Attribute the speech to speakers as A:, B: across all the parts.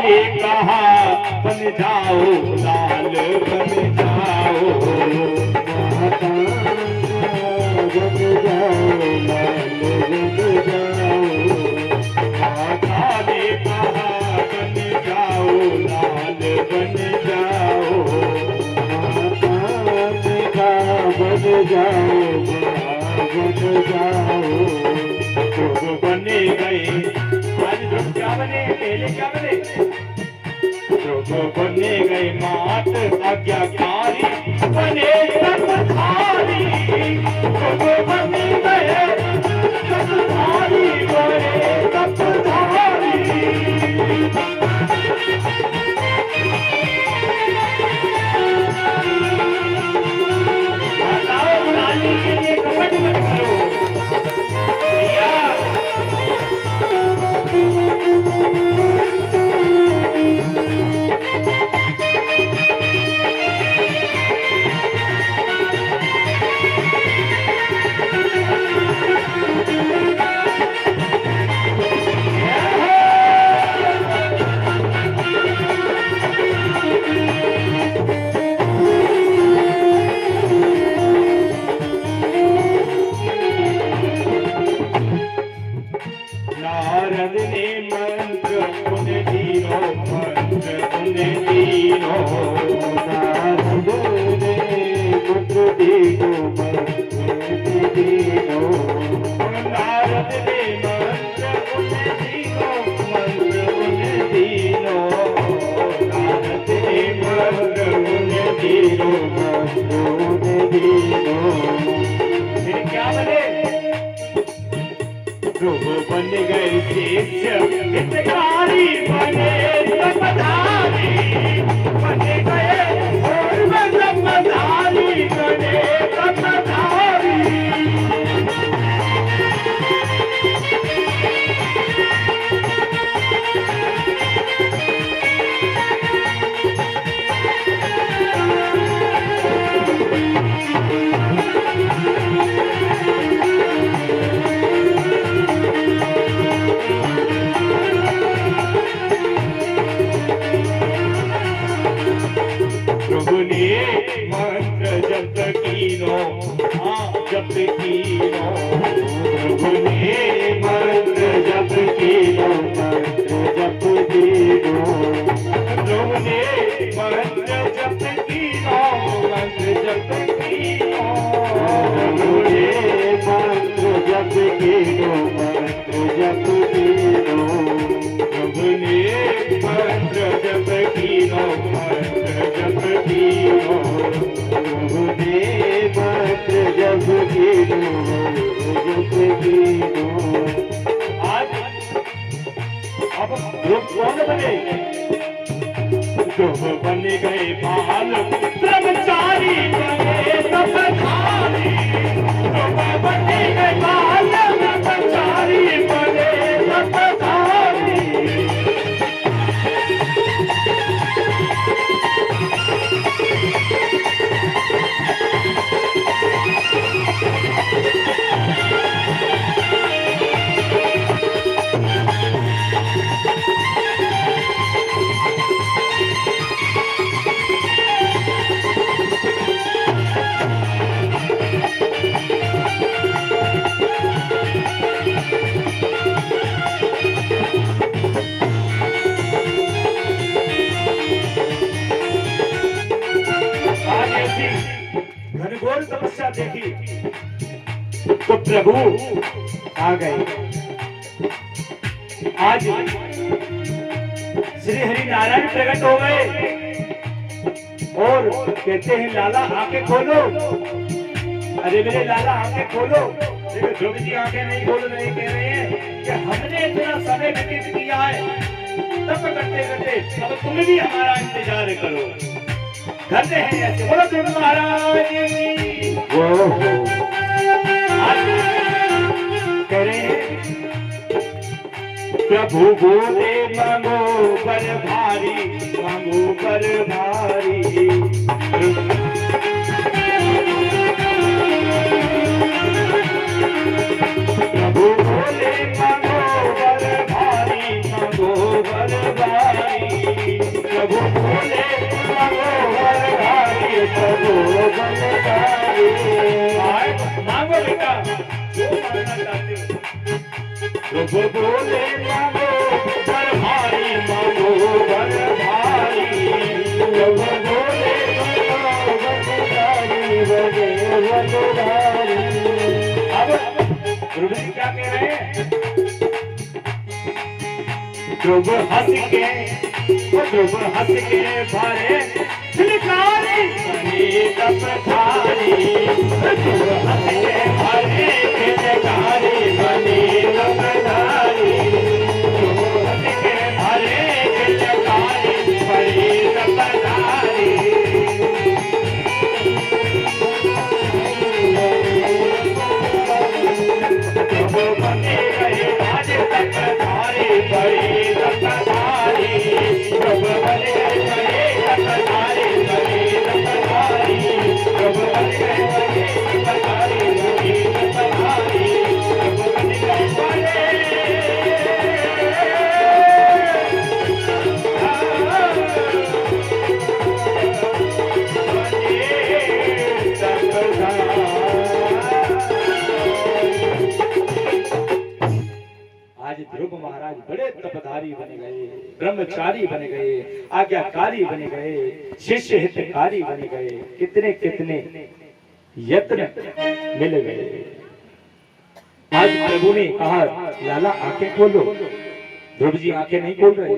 A: ने कहा बन जाओ लाल बन जाओ,
B: माता बन जाओ लाल बन जाओ,
A: माता ने कहा बन जाओ लाल बन जाओ,
B: माता ने कहा बन जाओ बन जाओ।
A: ध्रुव बने गए। आज ध्रुव क्या बने, पहले क्या बने? ध्रुव बने गए मात आज्ञाकारी, बने तपधारी। ध्रुव बने गए तपधारी, बने तपधारी। बताओ रानी के लिए कपट मत करो भैया। नारद ने मंत्र उन तीनों, मंत्र उन तीनों,
B: नारद ने मंत्र तीनों, मंत्र तीनों,
A: नारद ने मंत्र उन तीनों, मंत्र उन तीनों, नारद ने मंत्र उन तीनों,
B: मंत्र तीनों।
A: फिर क्या बने? ध्रुव बन गए शिष्य हितकारी, बने तपधारी, बने गए पूर्व तपधारी, बने तपधारी। प्रभु ने मंत्र जप कीनो, हाँ जप कीनो। प्रभु ने मंत्र जप कीनो,
B: मंत्र जप कीनो,
A: प्रभु ने मंत्र जप कीनो, मंत्र जप कीनो।
B: प्रभु ने मंत्र जप कीनो, मंत्र जप कीनो,
A: प्रभु ने मंत्र जप कीनो, मंत्र जप कीनो।
B: प्रभु ने मंत्र जप कीनो, जप कीनो।
A: आज अब ध्रुव कौन बने? ध्रुव बन गए बाल ब्रह्मचारी, बने तपधारी। ध्रुव बन गए बाल ब्रह्मचारी, बने तपधारी। घनघोर तपस्या देखी तो प्रभु आ गए। आज श्री हरि नारायण प्रकट हो गए और कहते हैं लाला आंखें खोलो। अरे मेरे लाला आंखें खोलो। देखो ध्रुव जी आंखें नहीं खोल रहे, कह रहे हैं कि हमने इतना समय व्यतीत किया है तप करते करते, अब तुम भी हमारा इंतजार करो। करते हैं ऐसे, बोलो ध्रुव महाराज की। आज कह रहे हैं प्रभु बोले मांगो पर भारी, मांगो पर भारी। प्रभु बोले मांगो पर भारी, मांगो पर भारी। मांगो बेटा जो मांगना चाहते हो। ध्रुव बोले मांगो वर भारी, मांगो वर भारी।
B: ध्रुव बोले मांगो वरदारी, वरे वरदारी।
A: अब ध्रुव जी क्या कह रहे हैं? ध्रुव हंस के भारे खिलकारी बनी तपधारी। ध्रुव हंस के भारे खिलकारी बनी तपधारी। ध्रुव हंस के भारे खिलकारी बनी तपधारी। ध्रुव बने गए आज तपधारी बड़ी तपधारी। ध्रुव बने गए तपधारी बड़ी तपधारी। ध्रुव बने गए तपधारी बड़ी तपधारी। ध्रुव बने गए आज ध्रुव महाराज बड़े तपधारी बन गए, ब्रह्मचारी बन गए, आज्ञाकारी बन गए, शिष्य हितकारी बन गए। कितने कितने यत्न मिल गए। आज प्रभु ने कहा लाला आंखें खोलो। ध्रुव जी आंखें नहीं खोल रहे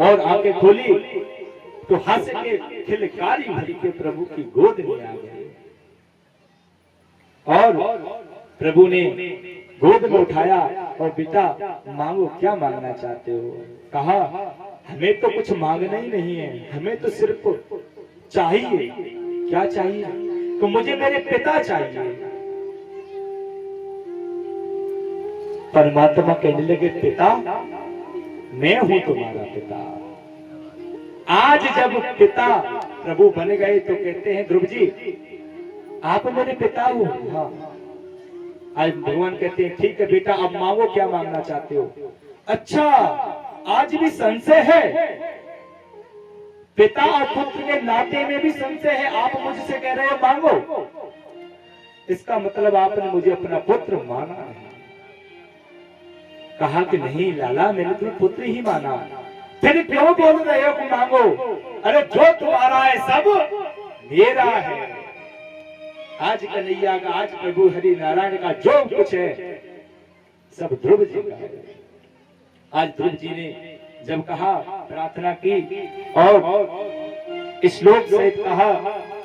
A: और आंखें खोली तो हंस के खिलकारी भरी के प्रभु की गोद में आ गए और प्रभु ने गोद में उठाया और बेटा मांगो क्या मांगना चाहते हो। कहा हमें तो कुछ मांगना ही नहीं है, हमें तो सिर्फ चाहिए। क्या चाहिए? तो मुझे मेरे पिता चाहिए। परमात्मा कहने लगे पिता मैं हूं तुम्हारा पिता। आज जब पिता प्रभु बन गए तो कहते हैं ध्रुव जी आप मेरे पिता हो। हाँ आज भगवान कहते हैं ठीक है बेटा अब मांगो क्या मांगना चाहते हो। अच्छा आज भी संशय है, पिता और पुत्र के नाते में भी संशय है। आप मुझसे कह रहे हो मांगो, इसका मतलब आपने मुझे अपना पुत्र माना है। कहा कि नहीं लाला मैंने तुम्हें पुत्र ही माना। फिर क्यों बोल रहे हो कि मांगो? अरे जो तुम्हारा है सब मेरा है। आज कन्हैया का, आज प्रभु हरि नारायण का जो कुछ है सब ध्रुव जी का है। आज ध्रुव जी ने जब कहा प्रार्थना की और श्लोक से कहा,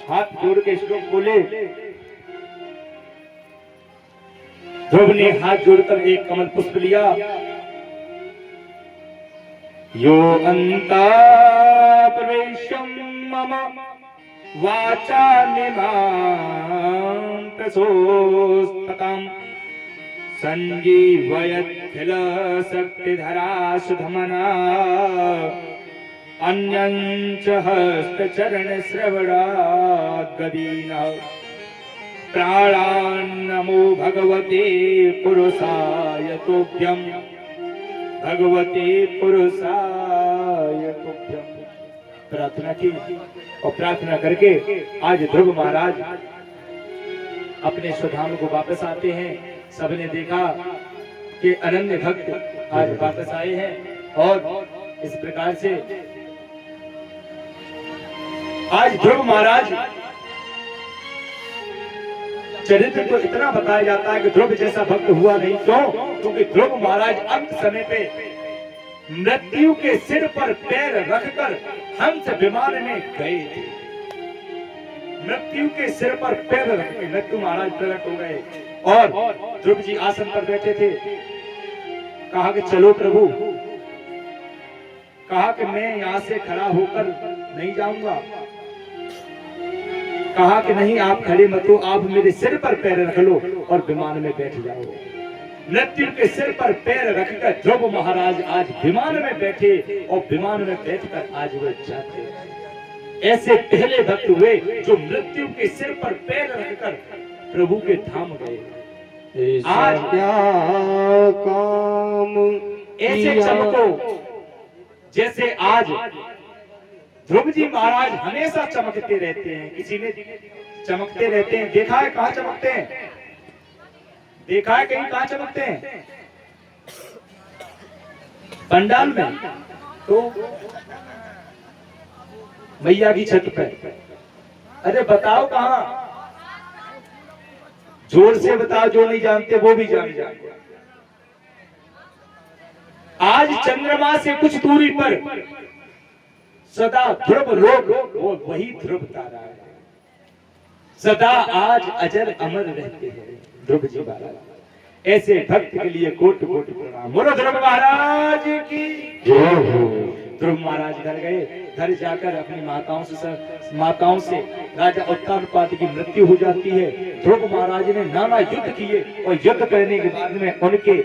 A: हाथ जोड़ के श्लोक बोले। ध्रुव ने हाथ जोड़कर एक कमल पुष्प लिया। यो अंता प्रवेशम मम वाचा निमांतसोस्तकम् संजीवयत्खिल शक्तिधरा सुधमना अन्यञ्च हस्तचरण श्रवणाद्गदीनः प्राणान्नमो भगवते पुरुषाय तुभ्यं भगवते पुरुषाय तुभ्यं। प्रार्थना की और प्रार्थना करके आज ध्रुव महाराज अपने स्वधाम को वापस आते हैं। सबने देखा कि अनन्य भक्त आज वापस आए हैं और इस प्रकार से आज ध्रुव महाराज चरित्र को इतना बताया जाता है कि ध्रुव जैसा भक्त हुआ नहीं। क्यों? क्योंकि ध्रुव महाराज अंत समय पे मृत्यु के सिर पर पैर रखकर हंस विमान में गए थे। मृत्यु के सिर पर पैर रखकर मृत्यु महाराज प्रकट हो गए और ध्रुव जी आसन पर बैठे थे। कहा कि चलो प्रभु। कहा कि मैं यहाँ से खड़ा होकर नहीं जाऊंगा। कहा कि नहीं आप खड़े मत हो, आप मेरे सिर पर पैर रख लो और विमान में बैठ जाओ। मृत्यु के सिर पर पैर रखकर ध्रुव महाराज आज विमान में बैठे और विमान में बैठकर आज वो जाते। ऐसे पहले भक्त हुए जो मृत्यु के सिर पर पैर रखकर प्रभु के धाम गए। आज
B: क्या काम
A: ऐसे चमको जैसे आज ध्रुव जी महाराज हमेशा चमकते रहते हैं, किसी ने चमकते रहते हैं, देखा है कहाँ चमकते हैं? देखा है कहीं कहाँ चमकते हैं? पंडाल में, तो मैया की छत पे। अरे बताओ कहाँ? जोर से बताओ, जो नहीं जानते वो भी जान जाए। आज चंद्रमा से कुछ दूरी पर सदा ध्रुव लोग, वो वही ध्रुव तारा है, सदा आज अजर अमर रहते हैं ध्रुव जी महाराज। ऐसे भक्त के लिए कोटि कोटि प्रणाम। बोलो ध्रुव महाराज की। ध्रुव महाराज घर गए, घर जाकर अपनी माताओं से राजा उत्तानपाद की मृत्यु हो जाती है। ध्रुव महाराज ने नाना युद्ध किए और युद्ध करने के बाद में उनके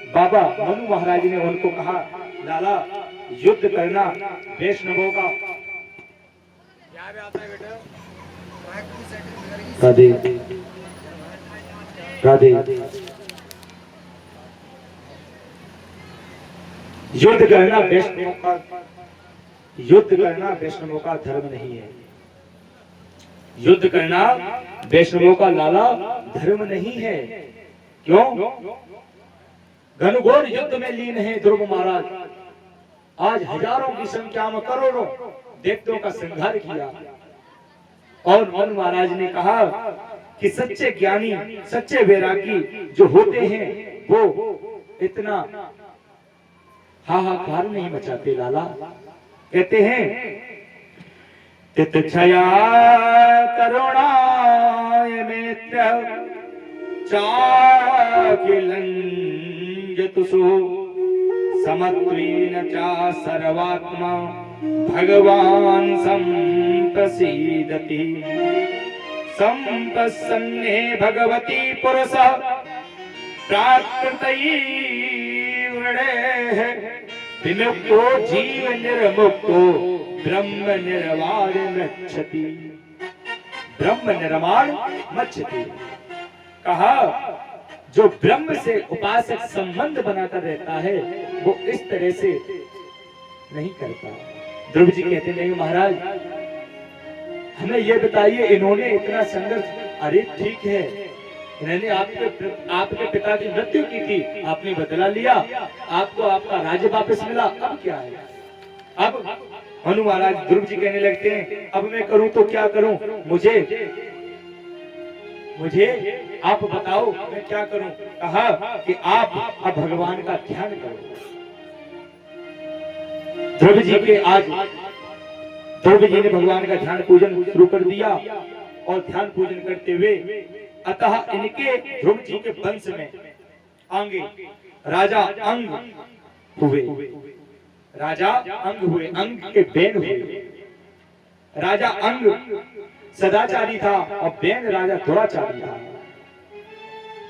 A: बाबा मनु महाराज ने उनको कहा, लाला युद्ध करना वैष्णवों का।
B: राधे राधे।
A: युद्ध करना वैष्णवों का धर्म नहीं है। युद्ध करना वैष्णवों का लाला धर्म नहीं है। क्यों? घनघोर युद्ध में लीन है ध्रुव महाराज। आज हजारों की संख्या में करोड़ों दैत्यों का संहार किया। और मनु महाराज ने कहा कि सच्चे ज्ञानी, सच्चे वैरागी जो होते हैं वो इतना हाहाकार नहीं मचाते लाला। कहते हैं तितछया करुणाय मित्र चाकिलंजतुसु समत्वेन चा सर्वात्मा भगवान संप्रसीदति। संप्रसन्ने भगवती पुरुष प्राकृतैर्वृणेः विमुक्तो जीव निर्मुक्तो ब्रह्म निर्वाण मृच्छति। ब्रह्म निर्वाण मृच्छति। कहा जो ब्रह्म से उपासक संबंध बनाकर रहता है वो इस तरह से नहीं करता। ध्रुव जी कहते नहीं महाराज हमें ये बताइए, इन्होंने इतना संघर्ष, अरे ठीक है इन्होंने आपके पिता की मृत्यु की थी, आपने बदला लिया, आपको आपका राज्य वापस मिला, अब क्या है? अब मनु महाराज ध्रुव जी कहने लगते हैं अब मैं करूं तो क्या करूं, मुझे आप बताओ मैं क्या करूं। कहा कि आप अब भगवान का ध्यान करो। ध्रुव जी ने भगवान का ध्यान पूजन शुरू कर दिया और ध्यान पूजन करते हुए अतः इनके ध्रुव जी के वंश में आगे राजा अंग हुए। अंग के बेन हुए। राजा अंग सदाचारी था और बेन राजा दुराचारी था।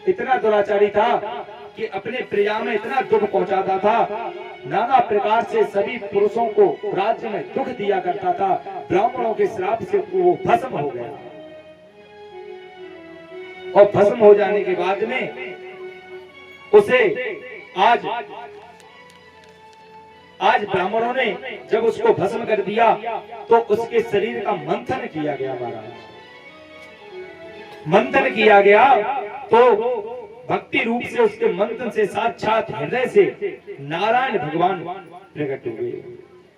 A: इतना दुराचारी था कि अपने प्रिया में इतना दुख पहुंचाता था, नाना प्रकार से सभी पुरुषों को राज्य में दुख दिया करता था। ब्राह्मणों के श्राप से वो भस्म हो गया और भस्म हो जाने के बाद में उसे आज ब्राह्मणों ने जब उसको भस्म कर दिया तो उसके शरीर का मंथन किया गया। महाराज मंथन किया गया तो भक्ति रूप से उसके मंथन से साक्षात हृदय से नारायण भगवान प्रकट हुए,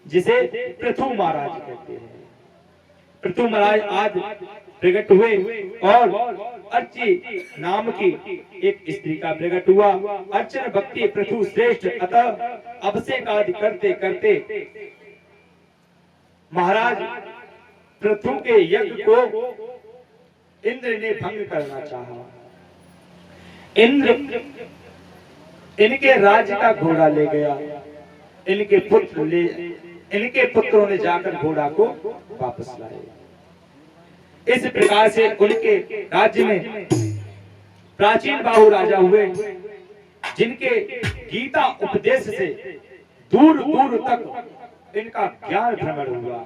A: जिसे पृथु महाराज कहते हैं। पृथु महाराज आज प्रकट हुए और अर्ची नाम की एक स्त्री का प्रकट हुआ। अर्चन भक्ति पृथु श्रेष्ठ। अतः अभिषेक आदि करते करते महाराज पृथु के यज्ञ को इंद्र ने भंग करना चाहा। इंद्र इनके राज्य का घोड़ा ले गया। इनके पुत्रों ने जाकर घोड़ा को वापस लाए। इस प्रकार से उनके राज्य में प्राचीन बाहु राजा हुए, जिनके गीता उपदेश से दूर दूर तक इनका ज्ञान भ्रमण हुआ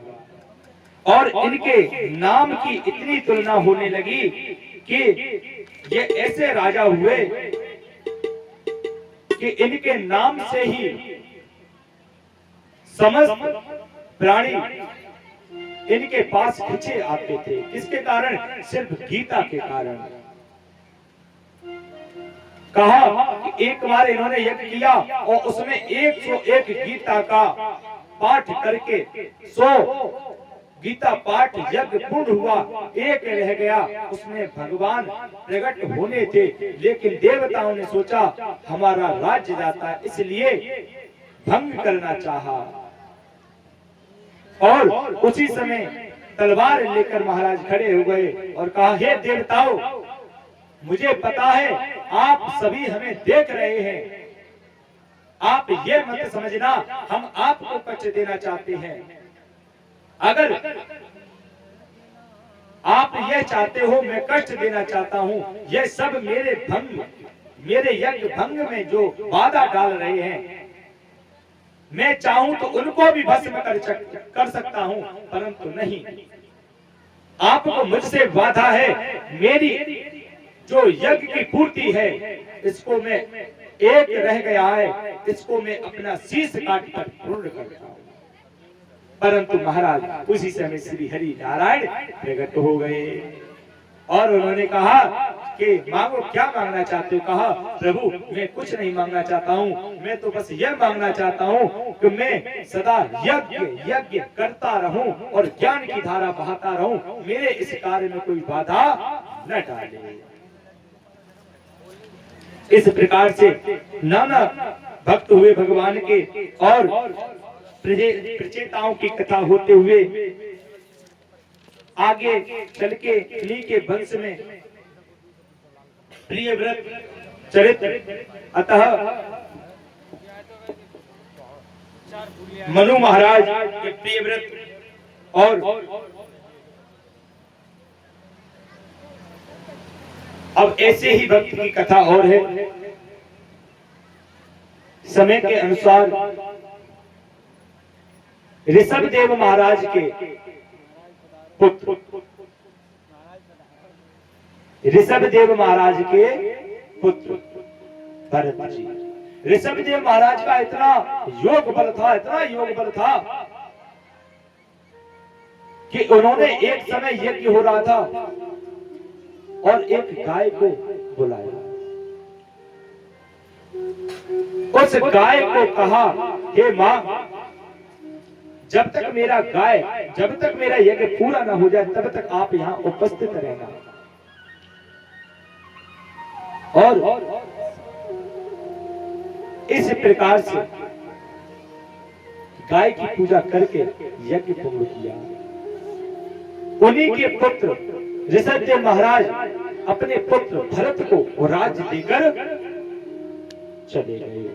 A: और इनके नाम की इतनी तुलना होने लगी कि ये ऐसे राजा हुए कि इनके नाम से ही समस्त प्राणी इनके पास खिंचे आते थे। किसके कारण? सिर्फ गीता के कारण। कहा कि एक बार इन्होंने यज्ञ किया और उसमें 101 गीता का पाठ करके 100 गीता पाठ यज्ञ पूर्ण हुआ, एक रह गया, उसमें भगवान प्रकट होने थे, लेकिन देवताओं ने सोचा हमारा राज्य जाता है, इसलिए भंग करना चाहा। और उसी समय तलवार लेकर महाराज खड़े हो गए और कहा, हे देवताओं, मुझे पता है आप सभी हमें देख रहे हैं, आप ये मत समझना हम आपको कष्ट देना चाहते हैं। अगर आप ये चाहते हो मैं कष्ट देना चाहता हूं, ये सब मेरे यज्ञ भंग में जो बाधा डाल रहे हैं, मैं चाहूं तो उनको भी भस्म कर सकता हूं, परंतु नहीं, आपको मुझसे वादा है, मेरी जो यज्ञ की पूर्ति है इसको मैं, एक रह गया है, इसको मैं अपना शीश काट कर पूर्ण करता हूं। परंतु महाराज उसी समय श्री हरि नारायण प्रकट हो गए और उन्होंने कहा कि मांगो, क्या मांगना चाहते हो? कहा, प्रभु मैं कुछ नहीं मांगना चाहता हूँ, मैं तो बस यह मांगना चाहता हूँ कि मैं सदा यज्ञ करता रहूं और ज्ञान की धारा बहाता रहूं, मेरे इस कार्य में कोई बाधा न डाले। इस प्रकार से नाना भक्त हुए भगवान के और प्रचेताओं की कथा होते हुए आगे चल के इन्हीं के वंश में प्रियव्रत चरित्र, अतः मनु महाराज के प्रियव्रत और अब ऐसे ही भक्त की कथा और है। समय के अनुसार ऋषभदेव महाराज के पुत्र, ऋषभदेव महाराज के पुत्र भरत जी। ऋषभदेव महाराज का इतना योग बल था, इतना योग बल था कि उन्होंने एक समय यज्ञ हो रहा था और एक गाय को बुलाया। उस गाय को कहा, हे मां, जब तक मेरा यज्ञ पूरा ना हो जाए तब तक आप यहाँ उपस्थित रहना। और इस प्रकार से गाय की पूजा करके यज्ञ पूर्ण किया। उन्हीं के पुत्र ऋषभदेव महाराज अपने पुत्र भरत को राज्य देकर चले गए,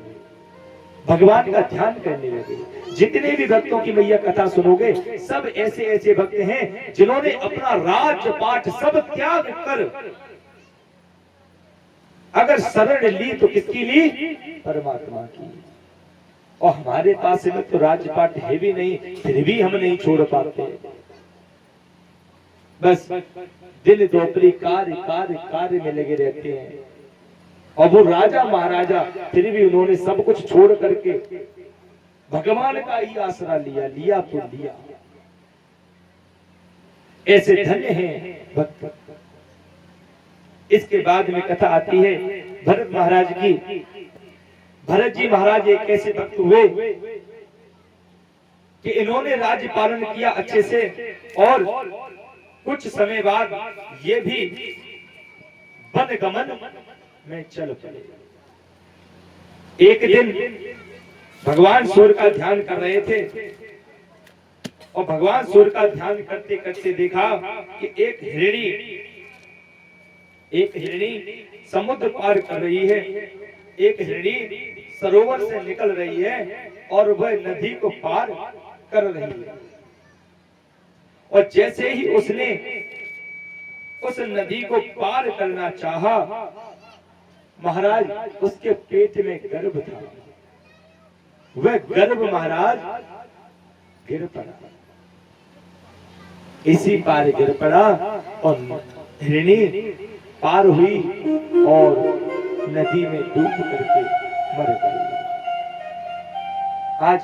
A: भगवान का ध्यान करने लगे। जितने भी भक्तों की मैया कथा सुनोगे, सब ऐसे ऐसे भक्त हैं जिन्होंने अपना राजपाट सब त्याग कर अगर शरण ली तो किसकी ली? परमात्मा की। और हमारे पास में तो राजपाट है भी नहीं, फिर भी हम नहीं छोड़ पाते। बस दिन दोपहरी कार्य में लगे रहते हैं। और वो राजा महाराजा फिर भी उन्होंने सब कुछ छोड़ करके भगवान का ही आसरा लिया तो लिया। ऐसे धन्य हैं भक्त। इसके बाद में कथा आती है भरत महाराज की। भरत जी महाराज एक ऐसे भक्त हुए कि इन्होंने राज्य पालन किया अच्छे से, और कुछ समय बाद ये भी वन गमन में चल पड़े। एक दिन भगवान सूर्य का ध्यान कर रहे थे और भगवान सूर्य का ध्यान करते करते देखा कि एक हिरणी समुद्र पार कर रही है, एक हिरणी सरोवर से निकल रही है और वह नदी को पार कर रही है। और जैसे ही उसने उस नदी को पार करना चाहा, महाराज उसके पेट में गर्भ था, वह गर्भ महाराज गिर पड़ा, इसी पार गिर पड़ा और हिरणी पार हुई और नदी में डूब करके मर गई। आज